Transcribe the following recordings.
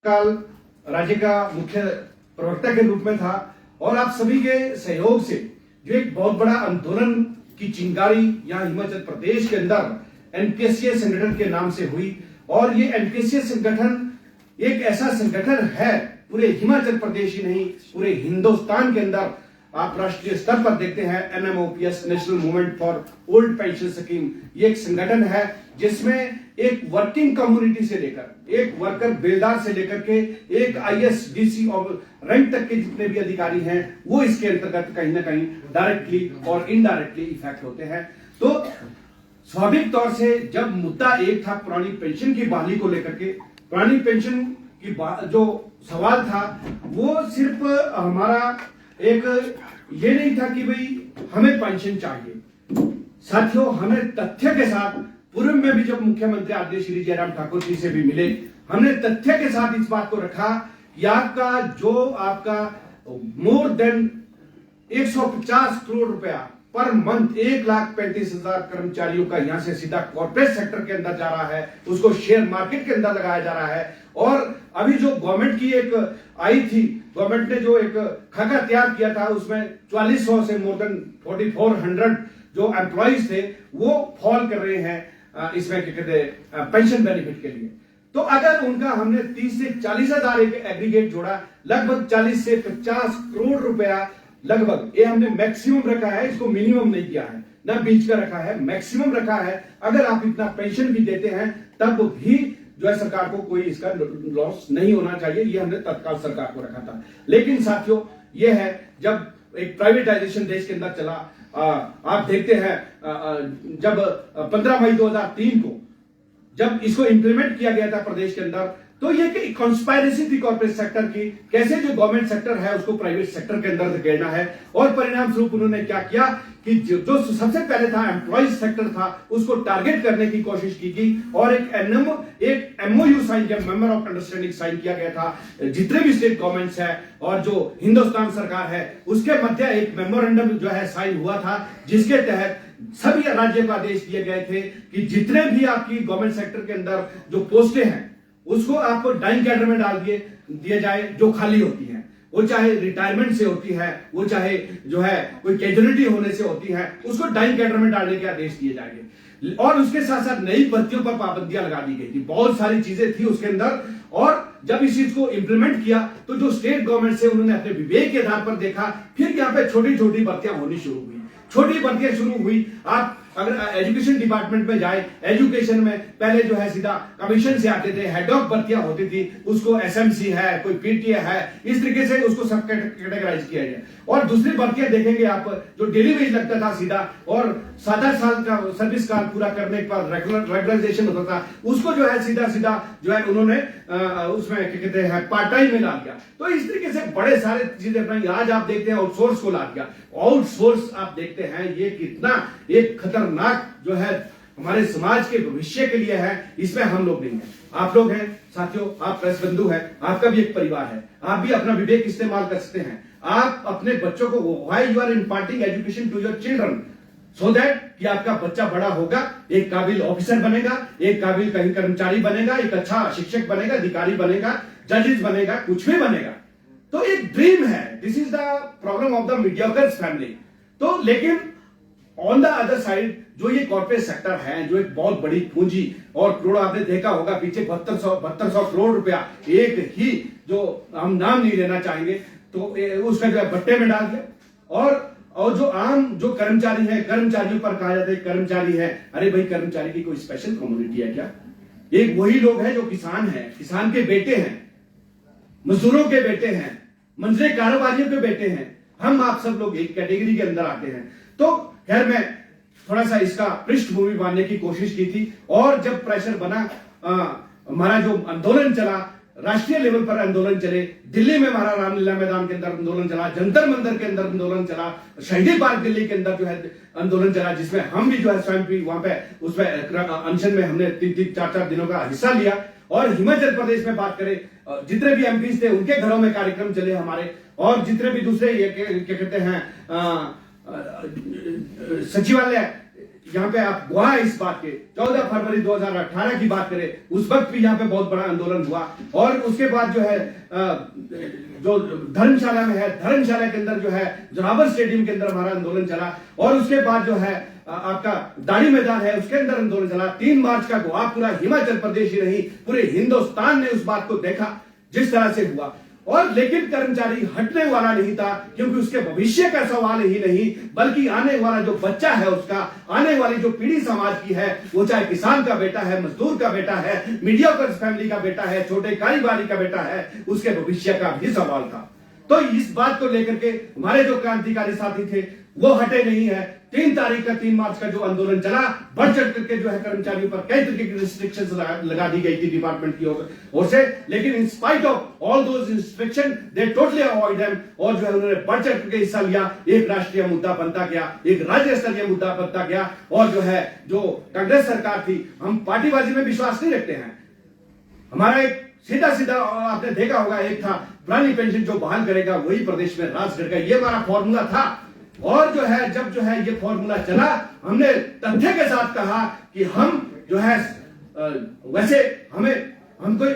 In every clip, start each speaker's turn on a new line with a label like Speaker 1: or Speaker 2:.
Speaker 1: काल राज्य का मुख्य प्रवक्ता के रूप में था और आप सभी के सहयोग से जो एक बहुत बड़ा आंदोलन की चिंगारी यहाँ हिमाचल प्रदेश के अंदर एनपीएसए संगठन के नाम से हुई। और ये एनपीएसए संगठन एक ऐसा संगठन है पूरे हिमाचल प्रदेश ही नहीं पूरे हिंदुस्तान के अंदर आप राष्ट्रीय स्तर पर देखते हैं NMOPS national movement for old pension scheme, ये एक संगठन है जिसमें एक वर्किंग कम्युनिटी से लेकर एक वर्कर बेलदार से लेकर के एक आईएएस डीसी और रैंक तक के जितने भी अधिकारी हैं वो इसके अंतर्गत कहीं ना कहीं डायरेक्टली और इनडायरेक्टली इफेक्ट होते हैं। तो स्वाभाविक तौर से जब मुद्दा एक था पुरानी पेंशन की बहाली को लेकर के, पुरानी पेंशन की जो सवाल था वो सिर्फ हमारा एक ये नहीं था कि भाई हमें पेंशन चाहिए। साथियों, हमें तथ्य के साथ पूर्व में भी जब मुख्यमंत्री आदरणीय श्री जयराम ठाकुर जी से भी मिले, हमने तथ्य के साथ इस बात को रखा कि आपका मोर देन 150 करोड़ रुपया पर मंथ 1,35,000 कर्मचारियों का यहां से सीधा कॉर्पोरेट सेक्टर के अंदर जा रहा है, उसको शेयर मार्केट के अंदर लगाया जा रहा है। और अभी जो गवर्नमेंट की एक आई थी, गवर्नमेंट ने जो एक खाका तैयार किया था उसमें 4400 से मोर देन 4400 जो एम्प्लॉइज थे वो फॉल कर रहे हैं इसमें क्या कहते हैं पेंशन बेनिफिट के लिए। तो अगर उनका हमने 30 से 40 हजार एक एग्रीगेट जोड़ा, लगभग 40 से 50 करोड़ रुपया लगभग, ये हमने मैक्सिमम रखा है, इसको मिनिमम नहीं किया है, ना बीच का रखा है, मैक्सिमम रखा है। अगर आप इतना पेंशन भी देते हैं तब भी जो है सरकार को कोई इसका लॉस नहीं होना चाहिए, ये हमने तत्काल सरकार को रखा था। लेकिन साथियों, ये है जब एक प्राइवेटाइजेशन देश के अंदर चला, आप देखते हैं जब 15 मई 2003 को जब इसको इंप्लीमेंट किया गया था प्रदेश के अंदर, तो ये कि कॉन्स्पायरेसी थी कॉर्पोरेट सेक्टर की, कैसे जो गवर्नमेंट सेक्टर है उसको प्राइवेट सेक्टर के अंदर धकेलना है। और परिणाम स्वरूप उन्होंने क्या किया कि जो सबसे पहले था एम्प्लॉइज सेक्टर था उसको टारगेट करने की कोशिश की गई और एक एमओयू साइन किया, मेमोर ऑफ अंडरस्टैंडिंग साइन किया गया था जितने भी स्टेट गवर्नमेंट्स है और जो हिंदुस्तान सरकार है उसके मध्य एक मेमोरेंडम जो है साइन हुआ था, जिसके तहत सभी राज्यों को आदेश दिए गए थे कि जितने भी आपकी गवर्नमेंट सेक्टर के अंदर जो पोस्टें हैं उसको आपको डाइंग कैडर में डाल दिया जाए जो खाली होती है, वो चाहे रिटायरमेंट से होती है, वो चाहे जो है कोई कैजुअलिटी होने से होती है, उसको डाइंग कैडर में डालने के आदेश दिए जाएंगे। और उसके साथ साथ नई भर्तियों पर पाबंदियां लगा दी गई थी, बहुत सारी चीजें थी उसके अंदर। और जब इस चीज को इंप्लीमेंट किया तो जो स्टेट गवर्नमेंट से उन्होंने अपने विवेक के आधार पर देखा, फिर यहाँ पे छोटी छोटी भर्तियां होनी शुरू हुई, छोटी भर्तियां शुरू हुई। आप अगर एजुकेशन डिपार्टमेंट में जाए, एजुकेशन में पहले जो है सीधा कमीशन से आते थे, हेड ऑफ भर्तियां होती थी, उसको एसएमसी है, कोई पीटीए है, इस तरीके से उसको सब कैटेगराइज किया गया। और दूसरी भर्तियां देखेंगे आप जो डेली वेज लगता था सीधा और 7-8 साल का सर्विस काल पूरा करने के बाद रेगुलराइजेशन होता था, उसको जो है सीधा जो है उन्होंने उसमें क्या कहते हैं पार्ट टाइम में ला दिया। तो इस तरीके से बड़े सारे चीजें बनाई। आज आप देखते हैं आउटसोर्स को ला दिया। आउटसोर्स आप देखते हैं ये कितना एक खतरनाक जो है हमारे समाज के भविष्य के लिए है, इसमें हम लोग नहीं है, आप लोग हैं साथियों, आप प्रेस बंधु हैं, आपका भी एक परिवार है, आप भी अपना विवेक इस्तेमाल कर सकते हैं। आप अपने बच्चों को why you are imparting education to your children so that कि आपका बच्चा बड़ा होगा, एक काबिल ऑफिसर बनेगा, एक काबिल कहीं कर्मचारी बनेगा, एक अच्छा शिक्षक बनेगा, अधिकारी बनेगा, जजेस बनेगा, कुछ भी बनेगा। तो एक ड्रीम है। This is the problem of the mediocre family. तो लेकिन ऑन द अदर साइड जो ये कॉर्पोरेट सेक्टर है, जो एक बहुत बड़ी पूंजी और करोड़ आपने देखा होगा पीछे 7200 करोड़ रुपया एक ही जो हम नाम नहीं लेना चाहेंगे तो उसमें जो है भट्टे में डाल दिया। और जो आम जो कर्मचारी है, कर्मचारियों पर कहा जाता है कर्मचारी है, अरे भाई कर्मचारी की कोई स्पेशल कम्युनिटी है क्या? एक वही लोग हैं जो किसान है, किसान के बेटे हैं, मजदूरों के बेटे हैं, मंजरे कारोबारियों के बेटे हैं, हम आप सब लोग एक कैटेगरी के अंदर आते हैं। तो खैर मैं थोड़ा सा इसका पृष्ठभूमि बांधने की कोशिश की थी और जब प्रेशर बना, हमारा जो आंदोलन चला, राष्ट्रीय लेवल पर आंदोलन चले, दिल्ली में हमारा रामलीला मैदान के अंदर आंदोलन चला, जंतर मंदिर के अंदर आंदोलन चला, शहीदी पार्क दिल्ली के अंदर जो है आंदोलन चला, जिसमें हम भी जो है स्वयं भी वहां पे उसमें अनशन में हमने 3-4 दिनों का हिस्सा लिया। और हिमाचल प्रदेश में बात करें, जितने भी एमपीज थे उनके घरों में कार्यक्रम चले हमारे, और जितने भी दूसरे ये क्या कहते हैं सचिवालय यहाँ पे आप गवाह इस बात के 14 फरवरी 2018 की बात करें, उस वक्त भी यहाँ पे बहुत बड़ा आंदोलन हुआ। और उसके बाद जो है जो धर्मशाला में है, धर्मशाला के अंदर जो है जोरावर स्टेडियम के अंदर हमारा आंदोलन चला। और उसके बाद जो है आपका दाड़ी मैदान है, उसके अंदर आंदोलन चला। 3 मार्च का गवाह पूरा हिमाचल प्रदेश ही नहीं, पूरे हिंदुस्तान ने उस बात को देखा जिस तरह से हुआ। और लेकिन कर्मचारी हटने वाला नहीं था, क्योंकि उसके भविष्य का सवाल ही नहीं, बल्कि आने वाला जो बच्चा है, उसका आने वाली जो पीढ़ी समाज की है, वो चाहे किसान का बेटा है, मजदूर का बेटा है, मीडियोकर फैमिली का बेटा है, छोटे कारोबारी का बेटा है, उसके भविष्य का भी सवाल था। तो इस बात को लेकर के हमारे जो क्रांतिकारी साथी थे वो हटे नहीं है। 3 तारीख का 3 मार्च का जो आंदोलन चला, बढ़ चढ़ करके जो है कर्मचारियों पर कई तरीके की रिस्ट्रिक्शंस लगा दी गई थी डिपार्टमेंट की ओर से, लेकिन in spite of all those restriction they totally avoid them. और जो है उन्होंने बढ़ चढ़ करके हिस्सा लिया। एक राष्ट्रीय मुद्दा बनता गया, एक राज्य स्तरीय मुद्दा बनता गया। और जो है जो कांग्रेस सरकार थी, हम पार्टीबाजी में विश्वास नहीं रखते हैं। हमारा एक सीधा सीधा आपने देखा होगा, एक था पुरानी पेंशन जो बहाल करेगा वही प्रदेश में राज करेगा, ये हमारा फॉर्मूला था। और जो है जब जो है ये फॉर्मूला चला, हमने तथ्य के साथ कहा कि हम जो है वैसे हम कोई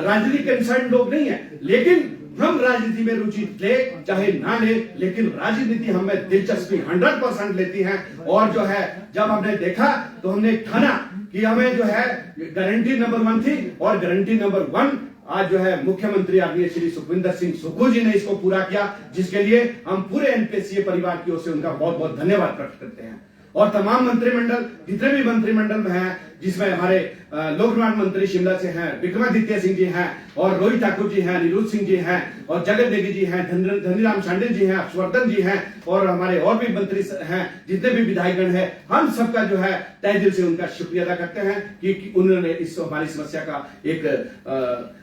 Speaker 1: राजनीति कंसर्न लोग नहीं है, लेकिन हम राजनीति में रुचि ले चाहे ना ले, लेकिन राजनीति हमें दिलचस्पी 100% लेती है। और जो है जब हमने देखा तो हमने ठाना कि हमें जो है गारंटी नंबर 1 थी, और गारंटी नंबर 1 आज जो है मुख्यमंत्री आदरणीय श्री सुखविंदर सिंह सुक्खू जी ने इसको पूरा किया, जिसके लिए हम पूरे एनपीएससीए परिवार की ओर से उनका बहुत बहुत धन्यवाद प्रकट करते हैं। और तमाम मंत्रिमंडल, जितने भी मंत्रिमंडल में हैं, जिसमें हमारे लोक निर्माण मंत्री शिमला से हैं विक्रमादित्य सिंह जी हैं, और रोहित ठाकुर जी हैं, निरुद्ध सिंह जी हैं, और जगत नेगी जी हैं, धनीराम शांडिल जी हैं, हर्षवर्धन जी हैं, और हमारे और भी मंत्री हैं, जितने भी विधायकगण हैं, हम सबका जो है तहे दिल से उनका शुक्रिया अदा करते हैं कि उन्होंने इस हमारी समस्या का एक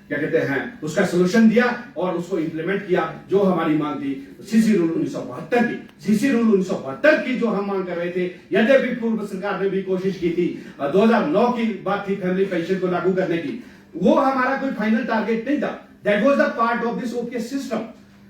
Speaker 1: क्या कहते हैं उसका सोल्यूशन दिया और उसको इंप्लीमेंट किया। जो हमारी मांग थी सीसी रूल 1972 की, सीसी रूल 1972 की जो हम मांग कर रहे थे, यद्यपि पूर्व सरकार ने भी कोशिश की थी, 2009 की बात थी फैमिली पेंशन को लागू करने की, वो हमारा कोई फाइनल टारगेट नहीं था। That was the part of this OPS system.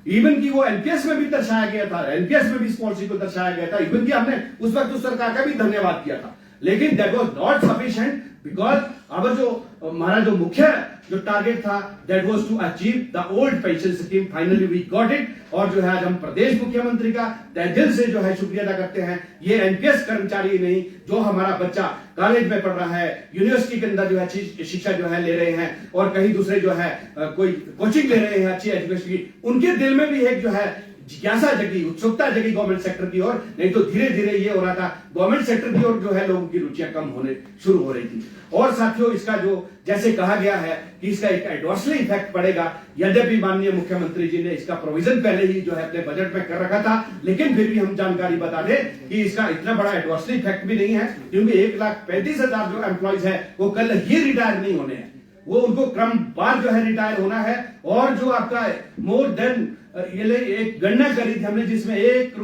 Speaker 1: Even की वो एनपीएस में भी दर्शाया गया था, एनपीएस में भी इस पॉलिसी को दर्शाया गया था। इवन की हमने उस वक्त उस सरकार का भी धन्यवाद किया था, लेकिन that was not sufficient, because अब जो हमारा जो मुख्य जो टारगेट था that was to achieve the old pension scheme, finally we got it. और जो है आज हम प्रदेश मुख्यमंत्री का तहे दिल से जो है शुक्रिया अदा करते हैं। ये एनपीएस कर्मचारी नहीं, जो हमारा बच्चा कॉलेज में पढ़ रहा है, यूनिवर्सिटी के अंदर जो है शिक्षा जो है ले रहे हैं, और कहीं दूसरे जो है कोई कोचिंग ले रहे हैं अच्छी एजुकेशन की, उनके दिल में भी एक जो है जिज्ञासा जगी, उत्सुकता जगी गवर्नमेंट सेक्टर की ओर। नहीं तो धीरे धीरे ये हो रहा था गवर्नमेंट सेक्टर की ओर जो है लोगों की रुचियां कम होने शुरू हो रही थी। और साथियों, इसका जो जैसे कहा गया है कि इसका एक एडवर्सली इफेक्ट पड़ेगा, यद्यपि माननीय मुख्यमंत्री जी ने इसका प्रोविजन पहले ही जो है अपने बजट में कर रखा था, लेकिन फिर भी हम जानकारी बता दें कि इसका इतना बड़ा एडवर्सली इफेक्ट भी नहीं है, क्योंकि 1,35,000 जो एम्प्लॉइज है वो कल ही रिटायर नहीं होने हैं, वो उनको क्रमवार जो है रिटायर होना है। और जो आपका मोर देन ये एक गणना करी थी हमने, जिसमें 1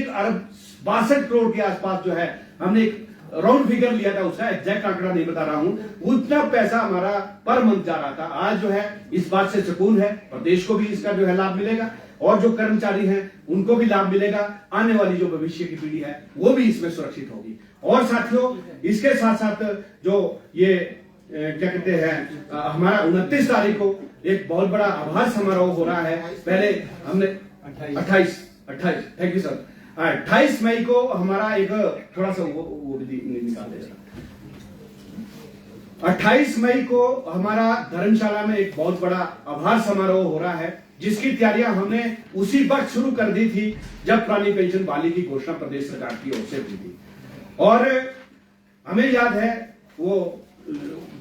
Speaker 1: अरब 62 करोड़ के आसपास जो है हमने एक राउंड फिगर लिया था, उसका एग्जैक्ट आंकड़ा नहीं बता रहा हूं, उतना पैसा हमारा पर मंथ जा रहा था। आज जो है इस बात से सुकून है, प्रदेश को भी इसका जो है लाभ मिलेगा, और जो कर्मचारी हैं उनको भी लाभ मिलेगा, आने वाली जो भविष्य की पीढ़ी है वो भी इसमें सुरक्षित होगी। और साथियों, इसके साथ साथ जो ये क्या कहते हैं हमारा 29 तारीख को एक बहुत बड़ा आभार समारोह हो रहा है। पहले हमने 28 थैंक यू सर, 28 मई को हमारा एक थोड़ा सा वो निकाल देगा। 28 मई को हमारा धर्मशाला में एक बहुत बड़ा आभार समारोह हो रहा है, जिसकी तैयारियां हमने उसी वक्त शुरू कर दी थी जब पुरानी पेंशन बहाली की घोषणा प्रदेश सरकार की ओर से हुई थी। और हमें याद है वो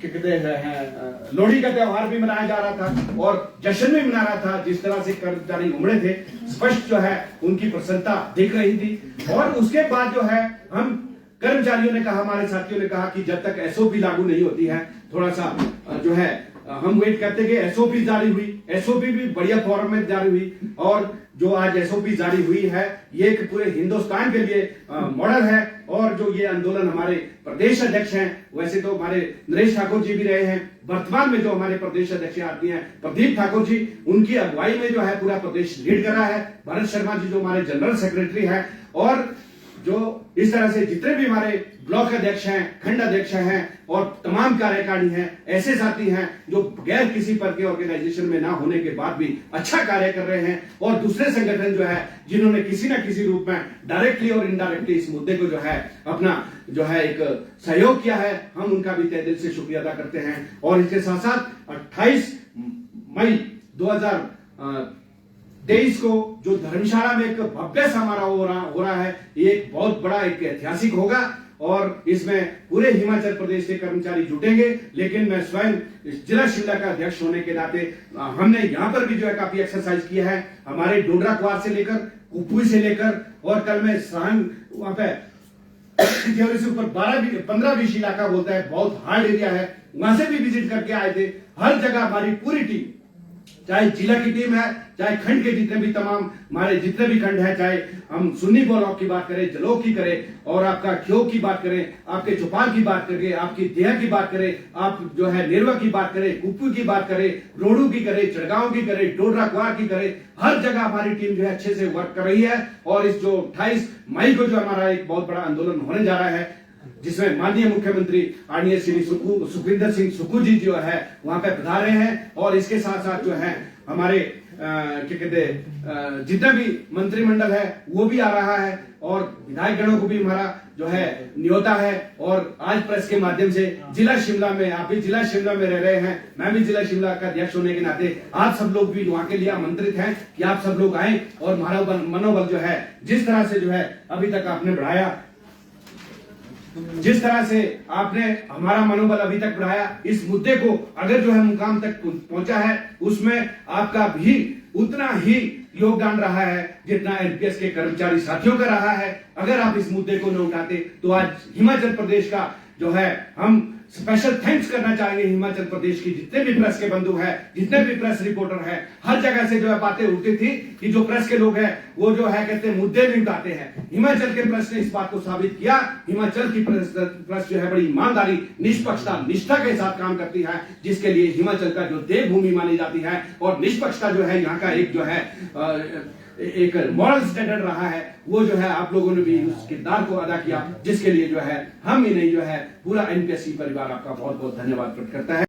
Speaker 1: क्या कहते हैं लोहड़ी का त्योहार भी मनाया जा रहा था और जश्न भी मना रहा था। जिस तरह से कर्मचारी उमड़े थे, स्पष्ट जो है उनकी प्रसन्नता दिख रही थी। और उसके बाद जो है हम कर्मचारियों ने कहा, हमारे साथियों ने कहा कि जब तक एसओपी लागू नहीं होती है, थोड़ा सा जो है हम वेट करते कि एसओपी जारी हुई। एसओपी भी बढ़िया फॉर्म में जारी हुई, और जो आज एसओपी जारी हुई है ये एक पूरे हिंदुस्तान के लिए मॉडल है। और जो ये आंदोलन हमारे प्रदेश अध्यक्ष हैं, वैसे तो हमारे नरेश ठाकुर जी भी रहे हैं, वर्तमान में जो हमारे प्रदेश अध्यक्ष आदमी हैं प्रदीप ठाकुर जी, उनकी अगुवाई में जो है पूरा प्रदेश लीड कर रहा है। भरत शर्मा जी जो हमारे जनरल सेक्रेटरी हैं, और जो इस तरह से जितने भी हमारे ब्लॉक अध्यक्ष हैं, खंड अध्यक्ष हैं और तमाम कार्यकारिणी हैं, ऐसे साथी हैं जो गैर किसी पर के ऑर्गेनाइजेशन में ना होने के बाद भी अच्छा कार्य कर रहे हैं, और दूसरे संगठन जो है जिन्होंने किसी ना किसी रूप में डायरेक्टली और इनडायरेक्टली इस मुद्दे को जो है अपना जो है एक सहयोग किया है, हम उनका भी तहे दिल से शुक्रिया अदा करते हैं। और इसके साथ साथ 28 मई 2023 को जो धर्मशाला में एक भव्य समारोह हो रहा है, ये एक बहुत बड़ा एक ऐतिहासिक होगा और इसमें पूरे हिमाचल प्रदेश के कर्मचारी जुटेंगे। लेकिन मैं स्वयं जिला शिमला का अध्यक्ष होने के नाते हमने यहां पर भी जो है काफी एक्सरसाइज किया है, हमारे डोडरा क्वार से लेकर कुपुई से लेकर, और कल मैं सहन वहां पे से ऊपर 15-20 इलाका बोलता है, बहुत हार्ड एरिया है, वहां से भी विजिट करके आए थे। हर जगह हमारी पूरी टीम, चाहे जिला की टीम है, चाहे खंड के जितने भी तमाम हमारे जितने भी खंड है, चाहे हम सुन्नी ब्लॉक की बात करें, जलोग की करें, और आपका क्यों की बात करें, आपके चौपाल की बात करें, आपकी देहा की बात करें, आप जो है नेरवा की बात करें, कुप्पू की बात करें, रोडू की करें, चढ़गांव की करें, डोडरा क्वार की करें, हर जगह हमारी टीम जो है अच्छे से वर्क कर रही है। और इस जो 28 मई को जो हमारा एक बहुत बड़ा आंदोलन होने जा रहा है, जिसमें माननीय मुख्यमंत्री आदरणीय श्री सुखविंदर सिंह सुक्खू जी जो है वहां पे पधार रहे हैं, और इसके साथ साथ जो है हमारे क्या कहते हैं जितना भी मंत्रिमंडल है वो भी आ रहा है, और विधायक गणों को भी हमारा जो है न्योता है। और आज प्रेस के माध्यम से जिला शिमला में, आप भी जिला शिमला में रह रहे हैं, मैं भी जिला शिमला का अध्यक्ष होने के नाते आप सब लोग भी वहां के लिए आमंत्रित हैं कि आप सब लोग आए, और हमारा मनोबल जो है जिस तरह से जो है अभी तक आपने बढ़ाया, जिस तरह से आपने हमारा मनोबल अभी तक बढ़ाया, इस मुद्दे को अगर जो है मुकाम तक पहुंचा है, उसमें आपका भी उतना ही योगदान रहा है जितना एनपीएस के कर्मचारी साथियों का रहा है। अगर आप इस मुद्दे को न उठाते तो आज हिमाचल प्रदेश का जो है हम स्पेशल थैंक्स करना चाहेंगे हिमाचल प्रदेश की जितने भी प्रेस के बंधु हैं, जितने भी प्रेस रिपोर्टर हैं, हर जगह से जो है बातें उठती थी कि जो प्रेस के लोग हैं वो जो है कहते हैं मुद्दे नहीं उठाते हैं। हिमाचल के प्रेस ने इस बात को साबित किया। हिमाचल की प्रेस जो है बड़ी ईमानदारी, निष्पक्षता, निष्ठा के साथ काम करती है, जिसके लिए हिमाचल का जो देवभूमि मानी जाती है, और निष्पक्षता जो है यहाँ का एक जो है एक मॉरल स्टैंडर्ड रहा है, वो जो है आप लोगों ने भी उस किरदार को अदा किया, जिसके लिए जो है हम ही नहीं जो है पूरा एनपीएससी परिवार आपका बहुत बहुत धन्यवाद प्रकट करता है।